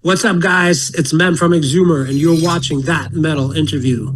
What's up, guys? It's Men from EXUMER, and you're watching That Metal Interview.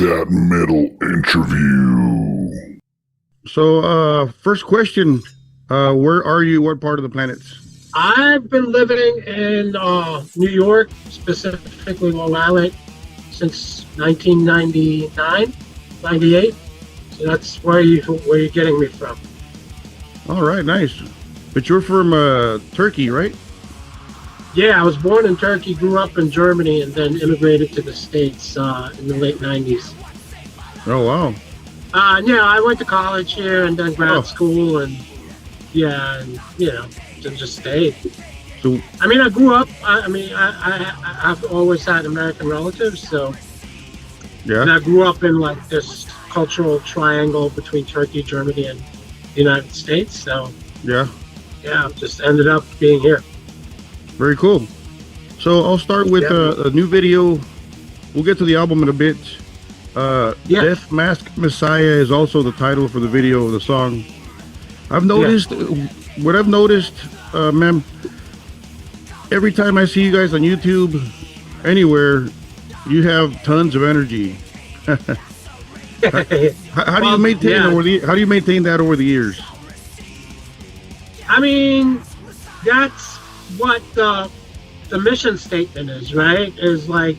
That Metal Interview. So, first question, where are you? What part of the planet? I've been living in New York, specifically Long Island, since 1999, 98. So that's where you're getting me from. All right, nice. But you're from Turkey, right? Yeah, I was born in Turkey, grew up in Germany, and then immigrated to the States in the late 90s. Oh, wow. Yeah, I went to college here and then grad school, and just stayed. So, I mean, I grew up, I've always had American relatives, so yeah. And I grew up in like this cultural triangle between Turkey, Germany, and the United States, so Yeah, just ended up being here. very cool. So I'll start with a new video. We'll get to the album in a bit. Death Mask Messiah is also the title for the video of the song. I've noticed, what I've noticed, ma'am, every time I see you guys on YouTube, anywhere, you have tons of energy. How do you maintain that over the years? I mean, that's what the mission statement is, right? Is like,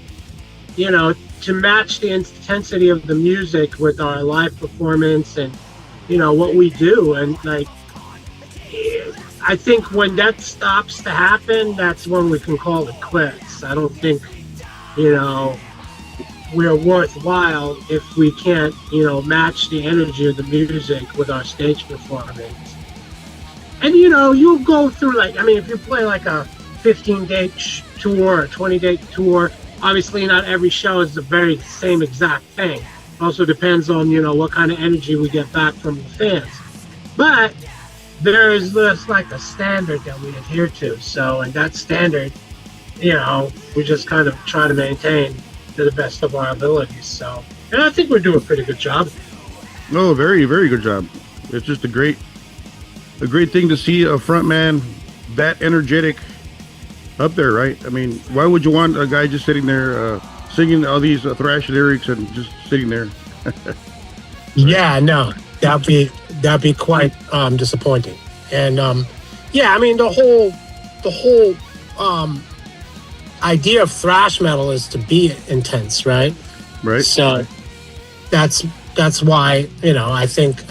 to match the intensity of the music with our live performance and, what we do. And like, I think when that stops to happen, that's when we can call it quits. I don't think, we're worthwhile if we can't, match the energy of the music with our stage performance. And, you'll go through if you play like a 15-day tour or 20-day tour, obviously not every show is the very same exact thing. Also depends on, what kind of energy we get back from the fans. But there's this like a standard that we adhere to. So, and that standard, we just kind of try to maintain to the best of our abilities. So, and I think we're doing a pretty good job. No, very, very good job. It's just a great thing to see a frontman that energetic up there, right? I mean, why would you want a guy just sitting there singing all these thrash lyrics and just sitting there? Yeah, no, that'd be quite disappointing. And the whole idea of thrash metal is to be intense, right? Right. So that's why I think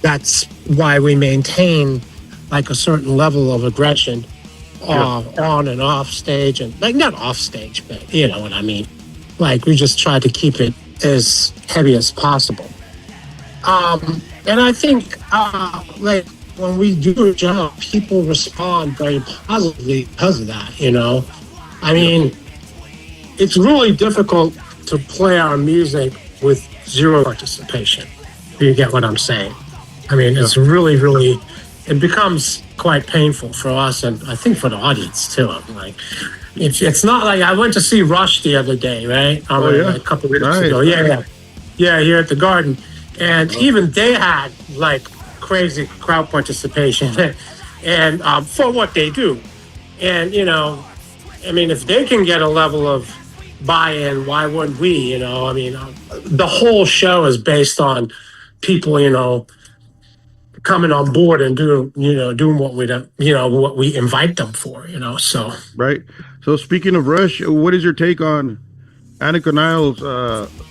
that's why we maintain like a certain level of aggression. On and off stage, and like not off stage, but you know what I mean. Like we just try to keep it as heavy as possible. And I think like when we do a job, people respond very positively because of that. I mean, it's really difficult to play our music with zero participation. You get what I'm saying? I mean, it's really. It becomes quite painful for us, and I think for the audience too. I'm like, it's not like I went to see Rush the other day, right? A couple of weeks ago. Yeah, here at the Garden, and even they had like crazy crowd participation, and for what they do, and I mean, if they can get a level of buy-in, why wouldn't we? The whole show is based on people, coming on board and doing what what we invite them for, so. Right. So speaking of Rush, what is your take on Annika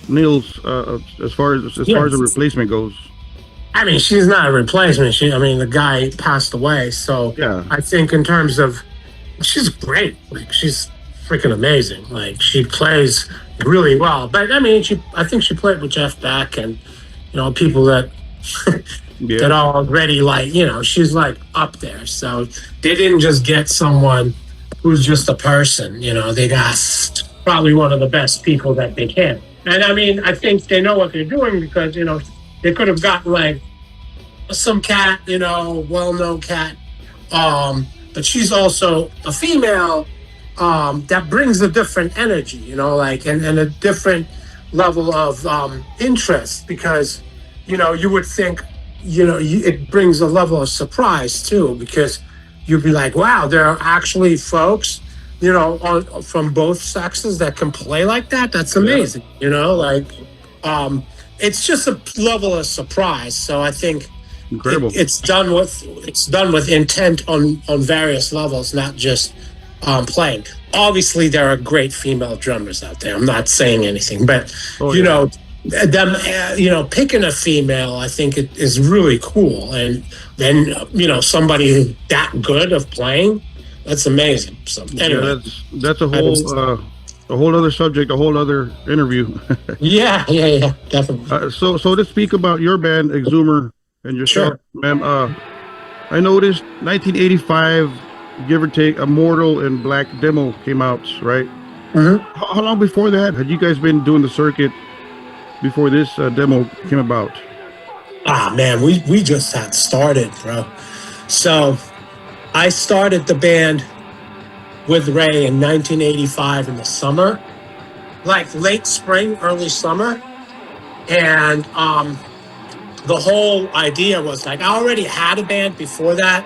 Niels as far as the replacement goes? I mean, she's not a replacement. The guy passed away. So yeah, I think in terms of, she's great. Like, she's freaking amazing. Like, she plays really well. But I mean, I think she played with Jeff Beck and, people that that are already like, she's like up there. So they didn't just get someone who's just a person. They got probably one of the best people that they can. And I mean, I think they know what they're doing because, they could have gotten like some cat, well-known cat. But she's also a female that brings a different energy, and a different level of interest because, you would think, it brings a level of surprise too, because you'd be like, wow, there are actually folks, from both sexes that can play like that. That's amazing, it's just a level of surprise. So I think incredible. It's done with intent on various levels, not just playing. Obviously, there are great female drummers out there. I'm not saying anything, but them picking a female, I think it is really cool. And then somebody that good of playing, that's amazing. So anyway, that's a whole other subject, a whole other interview. yeah, definitely. So to speak about your band, EXUMER, and yourself, sure. Ma'am, I noticed 1985, give or take, Immortal and Black demo came out, right? Mm-hmm. How long before that had you guys been doing the circuit before this demo came about? Man, we just had started, bro. So I started the band with Ray in 1985 in the summer, like late spring, early summer. And the whole idea was like, I already had a band before that.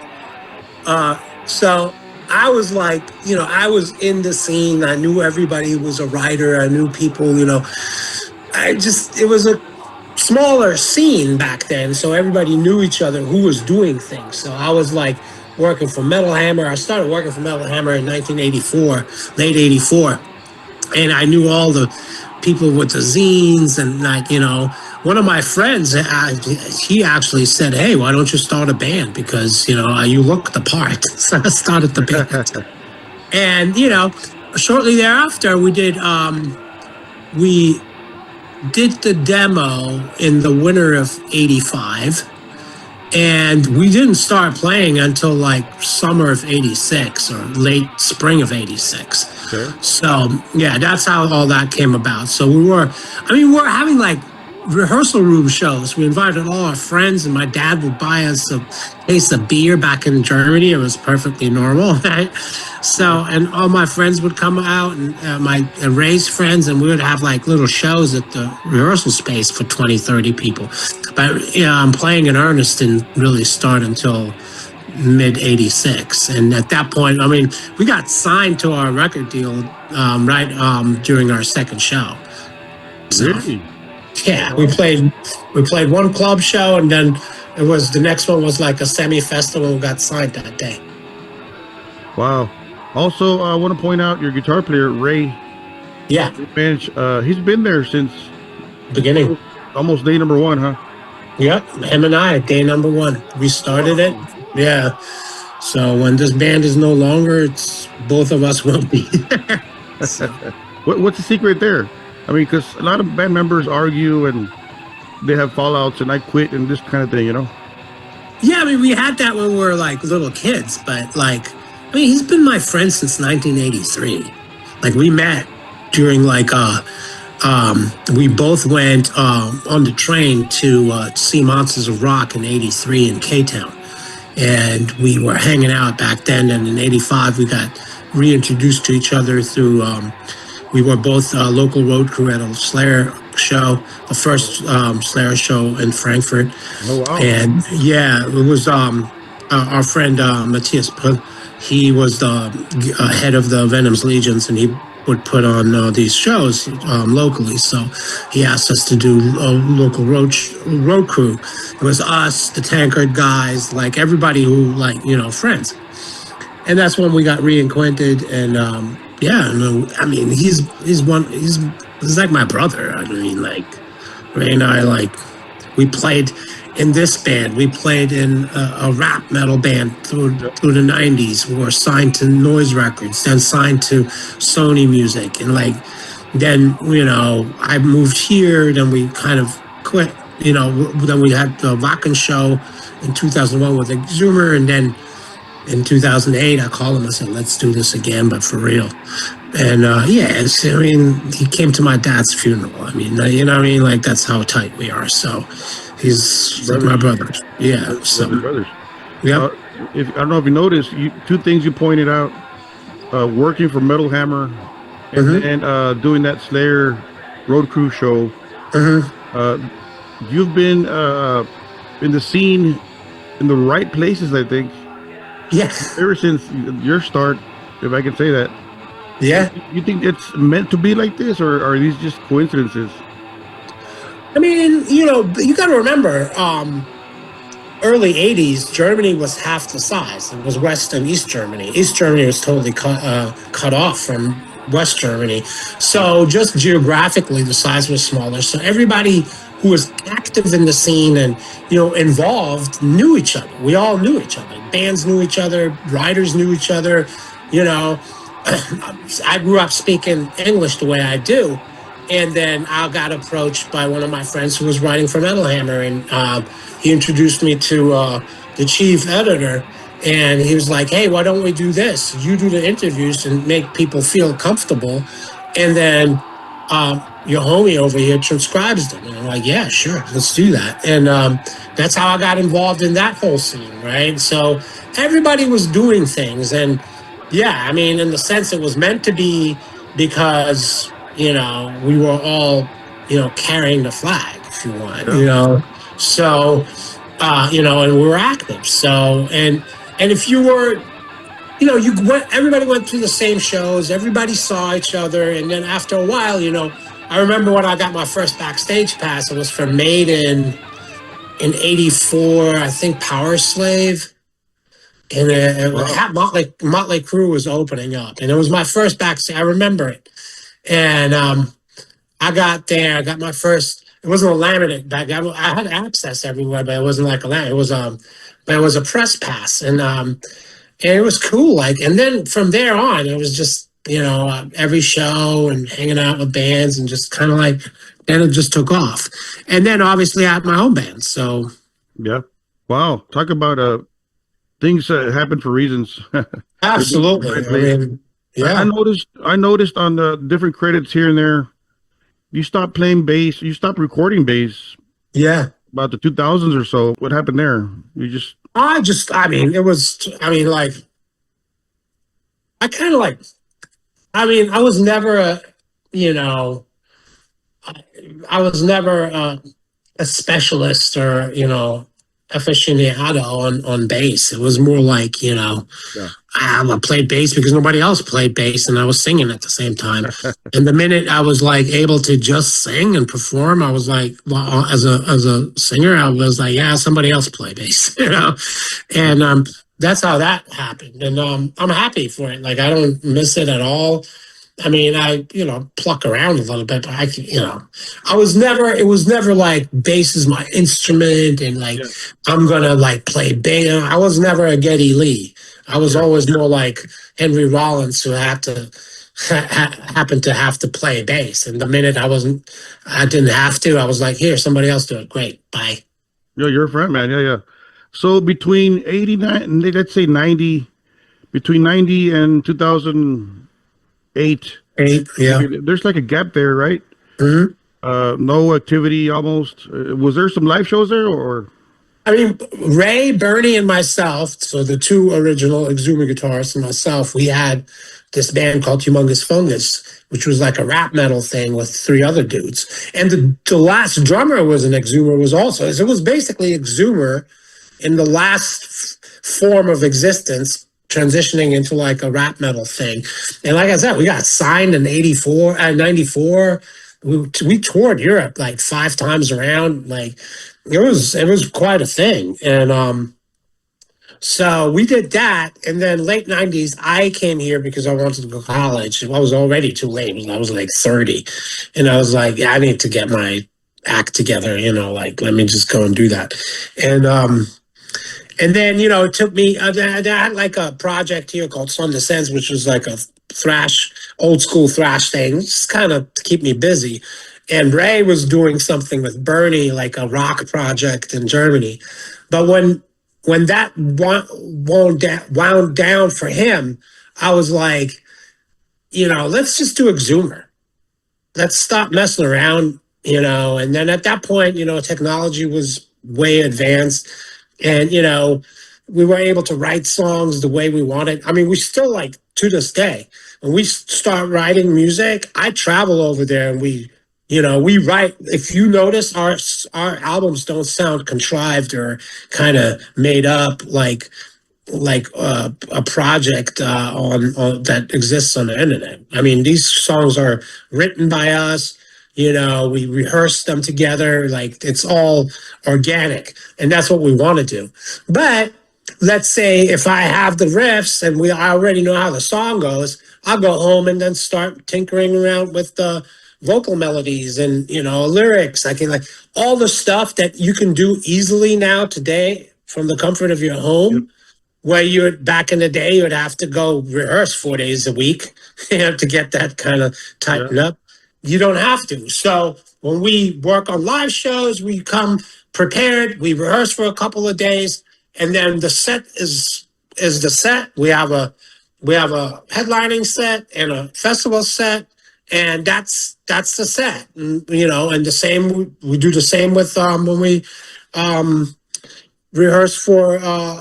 So I was like, I was in the scene. I knew everybody who was a writer. I knew people, it was a smaller scene back then. So everybody knew each other who was doing things. So I was like working for Metal Hammer. I started working for Metal Hammer in 1984, late 84. And I knew all the people with the zines and one of my friends, he actually said, hey, why don't you start a band? Because, you look the part. So I started the band. And, shortly thereafter, we did the demo in the winter of 85. And we didn't start playing until like summer of 86 or late spring of 86. Okay. So, yeah, that's how all that came about. So we were having like rehearsal room shows. We invited all our friends, and my dad would buy us a case of beer back in Germany. It was perfectly normal, right? So, and all my friends would come out, and my Ray's friends, and we would have like little shows at the rehearsal space for 20, 30 people. But playing in earnest didn't really start until mid 86. And at that point, we got signed to our record deal during our second show. So, really? Yeah, we played one club show, and then the next one was like a semi-festival. We got signed that day. Wow. Also, I want to point out your guitar player, Ray. Yeah. He's been there since beginning. Almost day number one, huh? Yep, him and I, day number one. We started it. Yeah. So when this band is no longer, it's both of us won't be there. So. What's the secret there? Because a lot of band members argue and they have fallouts and I quit and this kind of thing, Yeah, we had that when we were like little kids, but he's been my friend since 1983. Like we met during we both went on the train to see Monsters of Rock in 83 in K-Town. And we were hanging out back then, and in 85 we got reintroduced to each other through we were both local road crew at a Slayer show, the first Slayer show in Frankfurt. Oh, wow. And yeah, it was our friend Matthias Pull. He was the head of the Venom's Legions, and he would put on these shows locally. So he asked us to do a local road crew. It was us, the tankard guys, like everybody who like friends. And that's when we got reacquainted. And yeah, no, I mean he's like my brother. I mean, like Ray and I, like, we played in this band. We played in a rap metal band through the 90s. We were signed to Noise Records, then signed to Sony Music. And like, then, I moved here, then we kind of quit, then we had the Rockin' Show in 2001 with EXUMER. And then in 2008, I called him and said, let's do this again, but for real. And he came to my dad's funeral. I mean, like, that's how tight we are. So he's like my brother. Yeah. So brothers. Yeah. I don't know if you noticed, two things you pointed out: working for Metal Hammer, and doing that Slayer road crew show. You've been in the scene in the right places, I think. Yeah. Ever since your start, if I can say that. Yeah. You think it's meant to be like this, or are these just coincidences? I mean, you got to remember, early 80s, Germany was half the size. It was West and East Germany. East Germany was totally cut off from West Germany. So just geographically, the size was smaller. So everybody who was active in the scene and, involved knew each other. We all knew each other. Bands knew each other. Writers knew each other. I grew up speaking English the way I do. And then I got approached by one of my friends who was writing for Metal Hammer. And he introduced me to the chief editor. And he was like, hey, why don't we do this? You do the interviews and make people feel comfortable. And then your homie over here transcribes them. And I'm like, yeah, sure, let's do that. And that's how I got involved in that whole scene, right? So everybody was doing things. And yeah, I mean, in the sense it was meant to be, because, we were all, carrying the flag, if you want, So, and we were active. So, and if you were, everybody went through the same shows, everybody saw each other. And then after a while, I remember when I got my first backstage pass, it was for Maiden in '84, I think Power Slave. And Motley Crue was opening up. And it was my first backstage. I remember it. And I got there, I got my first, it wasn't a laminate bag. I had access everywhere, but it wasn't like a laminate. It was, but it was a press pass. And it was cool. Like, and then from there on, it was just, every show and hanging out with bands and just kind of like, then it just took off. And then obviously I had my own band. So. Yeah. Wow. Talk about, things happen for reasons. Absolutely. I mean, yeah. I noticed on the different credits here and there, you stopped playing bass. You stopped recording bass. Yeah. About the 2000s or so. What happened there? I was never a specialist or, aficionado on bass. It was more like, I played bass because nobody else played bass, and I was singing at the same time. And the minute I was like able to just sing and perform, I was like, well, as a singer, I was like, yeah, somebody else play bass, and that's how that happened. And I'm happy for it. Like, I don't miss it at all. I mean, I, pluck around a little bit, but it was never like bass is my instrument and like, I'm going to like play bass. I was never a Geddy Lee. I was always more like Henry Rollins, who happened to have to play bass. And the minute I didn't have to, I was like, here, somebody else do it. Great. Bye. Yeah, you're a friend, man. Yeah. So between 89, let's say 90, between 90 and 2008, yeah. I mean, there's like a gap there, right? Mm-hmm. No activity almost. Was there some live shows there, or? I mean, Ray, Bernie, and myself, so the two original EXUMER guitarists and myself, we had this band called Humongous Fungus, which was like a rap metal thing with three other dudes. And the last drummer was an EXUMER, was also. So it was basically EXUMER in the last form of existence transitioning into like a rap metal thing. And like I said, we got signed in 84, 94. We toured Europe like 5 times around. Like it was quite a thing. And so we did that, and then late 90s, I came here because I wanted to go to college. I was already too late. I was like 30. And I was like, yeah, I need to get my act together, like, let me just go and do that. And then, it took me, I had like a project here called Sun Descends, which was like a old school thrash thing, just kind of to keep me busy. And Ray was doing something with Bernie, like a rock project in Germany. But when that wound down for him, I was like, let's just do EXUMER. Let's stop messing around, And then at that point, technology was way advanced. And, we were able to write songs the way we wanted. I mean, we still, like, to this day, when we start writing music, I travel over there and we write. If you notice, our albums don't sound contrived or kind of made up like a project on that exists on the internet. I mean, these songs are written by us. We rehearse them together. Like it's all organic, and that's what we want to do. But let's say if I have the riffs and I already know how the song goes, I'll go home and then start tinkering around with the vocal melodies and lyrics. I can like all the stuff that you can do easily now today from the comfort of your home. Yep. Where you back in the day, you would have to go rehearse 4 days a week to get that kind of tightened up. You don't have to. So when we work on live shows, we come prepared. We rehearse for a couple of days, and then the set is the set. We have a headlining set and a festival set. And that's the set, and the same. We do the same with when we rehearse for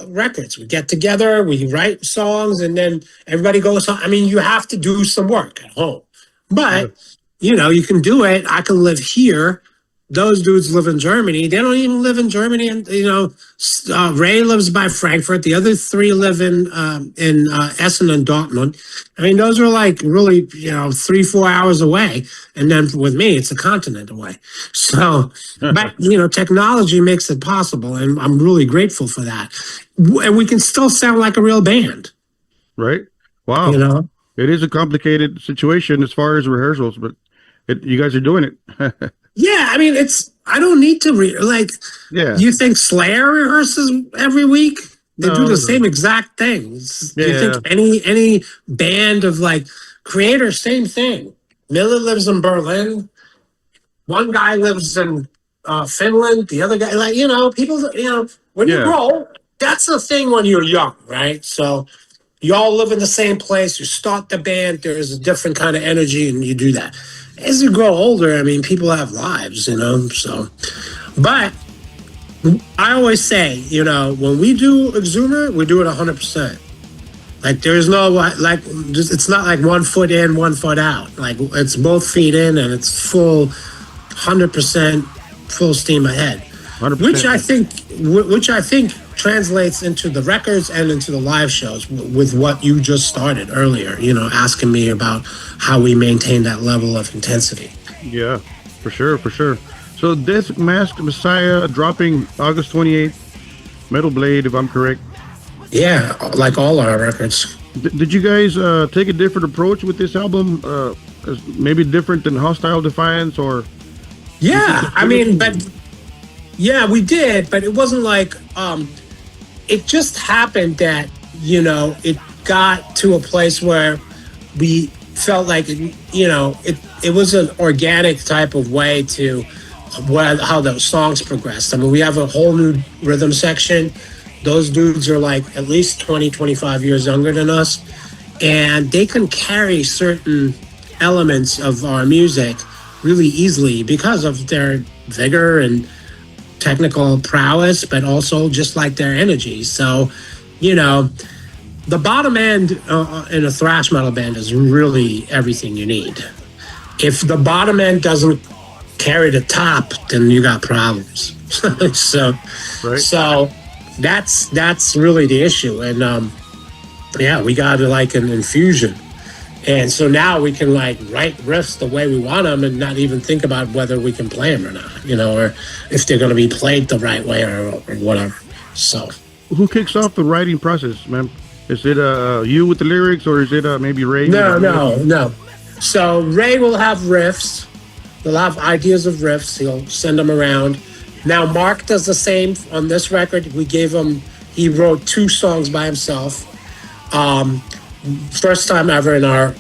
records. We get together, we write songs, and then everybody goes home. I mean, you have to do some work at home, but you can do it. I can live here. Those dudes live in Germany. They don't even live in Germany. And, Ray lives by Frankfurt. The other 3 live in Essen and Dortmund. I mean, those are like really, 3-4 hours away. And then with me, it's a continent away. So, but, technology makes it possible. And I'm really grateful for that. And we can still sound like a real band. Right. Wow. It is a complicated situation as far as rehearsals, but you guys are doing it. Yeah, I mean, I don't need to you think Slayer rehearses every week? They do the same exact things. Do you think any band of like creators, same thing? Miller lives in Berlin. One guy lives in Finland. The other guy, people, when you grow, that's the thing when you're young, right? So you all live in the same place. You start the band. There's a different kind of energy, and you do that. As you grow older, I mean, people have lives, so. But I always say, when we do EXUMER, we do it 100%. Like, there's no, it's not like 1 foot in, 1 foot out. Like, it's both feet in, and it's full, 100% full steam ahead. 100%. Which I think translates into the records and into the live shows with what you just started earlier, asking me about how we maintain that level of intensity. Yeah, for sure. So Death Mask Messiah dropping August 28th, Metal Blade, if I'm correct. Yeah, like all our records. Did you guys take a different approach with this album? Maybe different than Hostile Defiance or? Yeah, I mean, yeah, we did, but it wasn't like, it just happened that, it got to a place where we felt like, it was an organic type of way to how those songs progressed. I mean, we have a whole new rhythm section. Those dudes are like at least 20, 25 years younger than us. And they can carry certain elements of our music really easily because of their vigor and technical prowess, but also just like their energy. So, the bottom end in a thrash metal band is really everything you need. If the bottom end doesn't carry the top, then you got problems. So that's really the issue. And yeah, we got like an infusion. And so now we can like write riffs the way we want them and not even think about whether we can play them or not, or if they're going to be played the right way or whatever. So, who kicks off the writing process, man? Is it you with the lyrics, or is it maybe Ray? No. So Ray will have riffs. He'll have ideas of riffs. He'll send them around. Now Mark does the same on this record. We gave him. He wrote 2 songs by himself. First time ever in our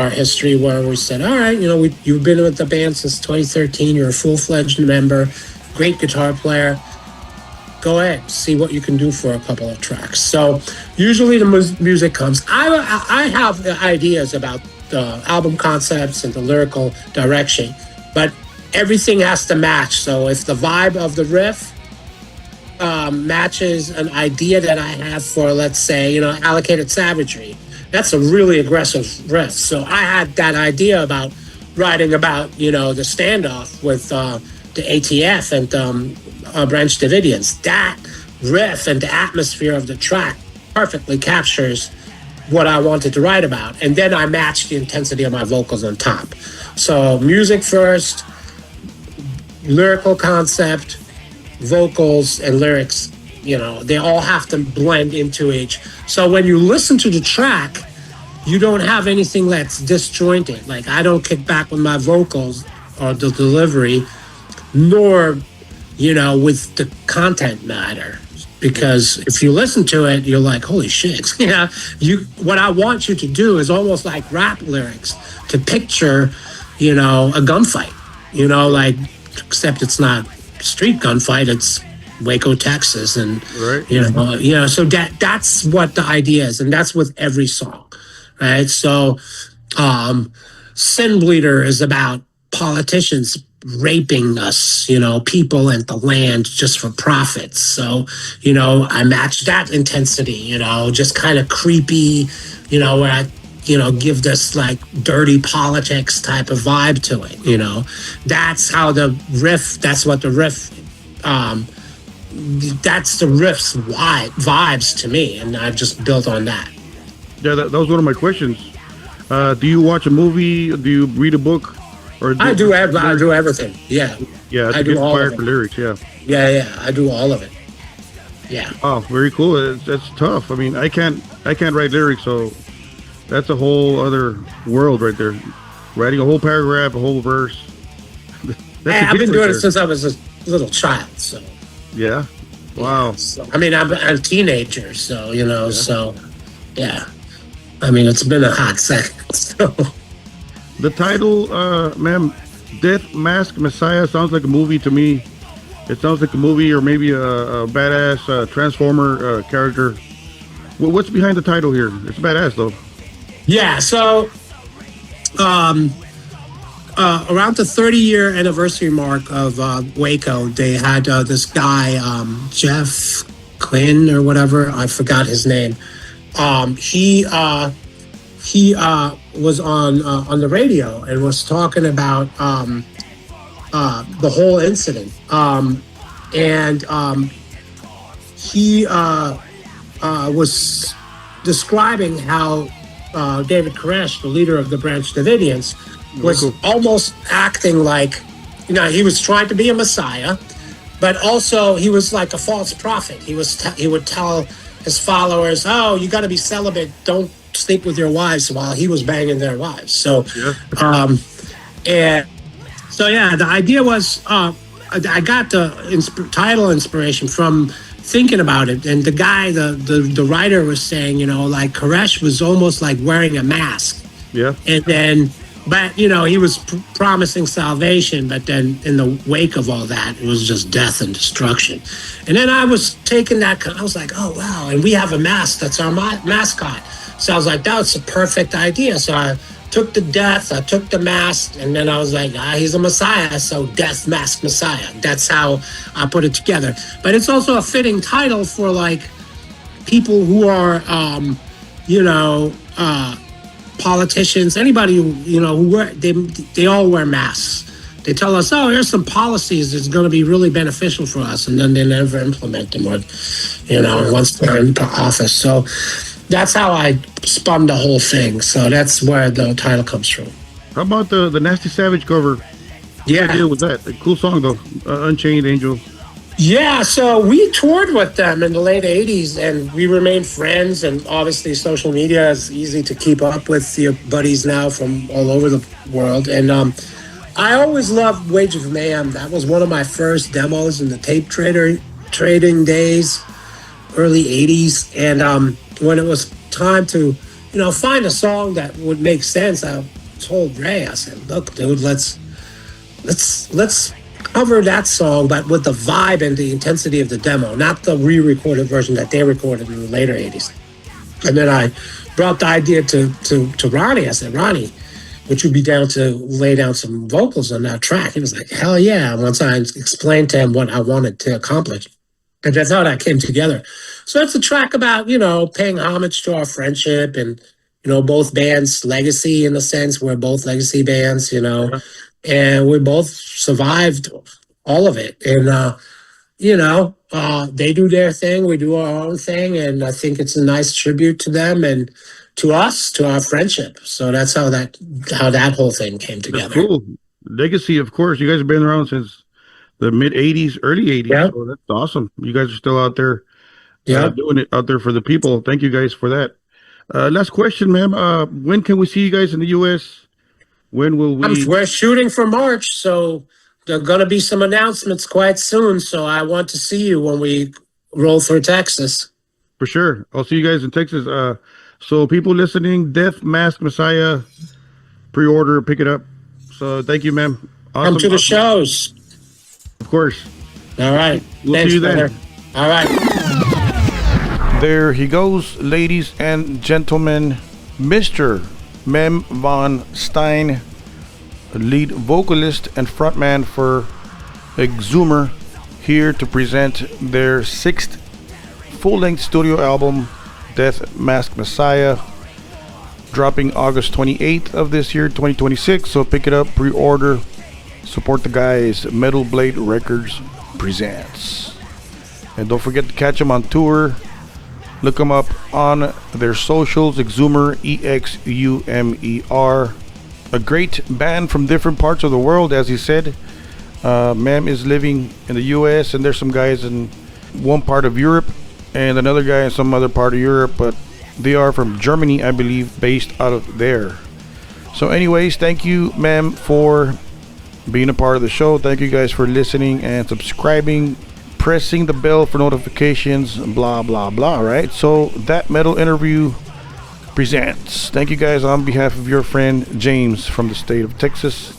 history where we said, all right, you've been with the band since 2013. You're a full-fledged member, great guitar player. Go ahead, see what you can do for a couple of tracks. So usually the music comes. I have ideas about the album concepts and the lyrical direction, but everything has to match. So if the vibe of the riff matches an idea that I have for, let's say, Allocated Savagery, that's a really aggressive riff. So I had that idea about writing about, the standoff with the ATF and Branch Davidians. That riff and the atmosphere of the track perfectly captures what I wanted to write about. And then I matched the intensity of my vocals on top. So music first, lyrical concept, vocals and lyrics, they all have to blend into each. So when you listen to the track, you don't have anything that's disjointed. Like I don't kick back with my vocals or the delivery, nor, with the content matter. Because if you listen to it, you're like, holy shit. What I want you to do is almost like rap lyrics, to picture, a gunfight, except it's not street gunfight, it's Waco, Texas. And, right. So that's what the idea is. And that's with every song, right? So Sin Bleeder is about politicians raping us, people and the land just for profits. So, I match that intensity, just kind of creepy, where I, give this like dirty politics type of vibe to it, That's how the riff, that's what the riff, that's the riff's vibes to me. And I've just built on that. Yeah, that was one of my questions. Do you watch a movie? Do you read a book? Or I do everything. Yeah. Yeah, I do all of it. For lyrics. Yeah. Yeah. I do all of it. Yeah. Oh, very cool. That's tough. I mean, I can't write lyrics, so that's a whole other world right there. Writing a whole paragraph, a whole verse. I've been doing it since I was a little child. So. Yeah. Wow. Yeah, so, I'm a teenager, so So, yeah. It's been a hot second. So. The title, ma'am, Death Mask Messiah sounds like a movie to me. It sounds like a movie or maybe a badass Transformer character. What's behind the title here? It's badass though. Yeah, so around the 30-year anniversary mark of Waco, they had this guy, Jeff Quinn or whatever, I forgot his name. He was on the radio and was talking about the whole incident. He was describing how David Koresh, the leader of the Branch Davidians, was almost acting like, he was trying to be a messiah, but also he was like a false prophet. He would tell his followers, "Oh, you got to be celibate. Don't sleep with your wives," while he was banging their wives. So, the idea was, I got the title inspiration from thinking about it. And the guy, the writer was saying, like Koresh was almost like wearing a mask. Yeah. And then, but, he was promising salvation, but then in the wake of all that, it was just death and destruction. And then I was taking that, I was like, oh, wow. And we have a mask. That's our mascot. So I was like, that's a perfect idea. So I took the death, I took the mask, and then I was like, he's a messiah, so Death Mask Messiah. That's how I put it together. But it's also a fitting title for like people who are, politicians, anybody who wear, they all wear masks. They tell us, oh, here's some policies that's going to be really beneficial for us, and then they never implement them, or once they're into office. So that's how I spun the whole thing. So that's where the title comes from. How about the Nasty Savage cover? Yeah. What deal was that? A cool song though. Unchained Angel. Yeah, so we toured with them in the late 80s and we remained friends. And obviously, social media is easy to keep up with your buddies now from all over the world. And I always loved Wage of Mayhem. That was one of my first demos in the tape trading days, early 80s. And when it was time to, find a song that would make sense, I told Ray, I said, look, dude, let's cover that song, but with the vibe and the intensity of the demo, not the re-recorded version that they recorded in the later 80s. And then I brought the idea to Ronnie. I said, Ronnie, would you be down to lay down some vocals on that track? He was like, hell yeah. Once I explained to him what I wanted to accomplish. And that's how that came together. So it's a track about, paying homage to our friendship and, both bands' legacy in a sense. We're both legacy bands, and we both survived all of it. And, they do their thing, we do our own thing. And I think it's a nice tribute to them and to us, to our friendship. So that's how that whole thing came together. That's cool. Legacy, of course. You guys have been around since the mid 80s, early 80s. Yeah. So that's awesome. You guys are still out there Yeah. doing it out there for the people. Thank you guys for that. Last question, ma'am. When can we see you guys in the U.S.? When will we? We're shooting for March, so there are going to be some announcements quite soon. So I want to see you when we roll through Texas. For sure. I'll see you guys in Texas. So people listening, Death Mask Messiah, pre-order, pick it up. So thank you, ma'am. Awesome. Come to the shows. Of course. All right. We'll Thanks, see you brother. then. All right. There he goes, ladies and gentlemen. Mr. Mem von Stein, lead vocalist and frontman for EXUMER, here to present their 6th full-length studio album, Death Mask Messiah, dropping August 28th of this year, 2026. So pick it up, pre-order, support the guys. Metal Blade Records presents. And don't forget to catch them on tour. Look them up on their socials, EXUMER, EXUMER. A great band from different parts of the world, as he said. Mem is living in the US, and there's some guys in one part of Europe and another guy in some other part of Europe, but they are from Germany, I believe, based out of there. So anyways, thank you, Mem, for being a part of the show. Thank you guys for listening and subscribing, pressing the bell for notifications, blah blah blah, right? So that metal interview presents. Thank you guys on behalf of your friend James from the state of Texas.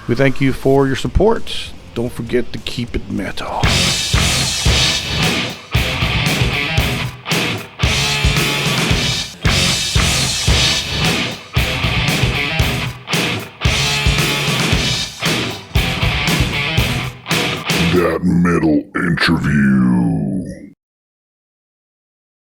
We thank you for your support. Don't forget to keep it metal. That metal interview.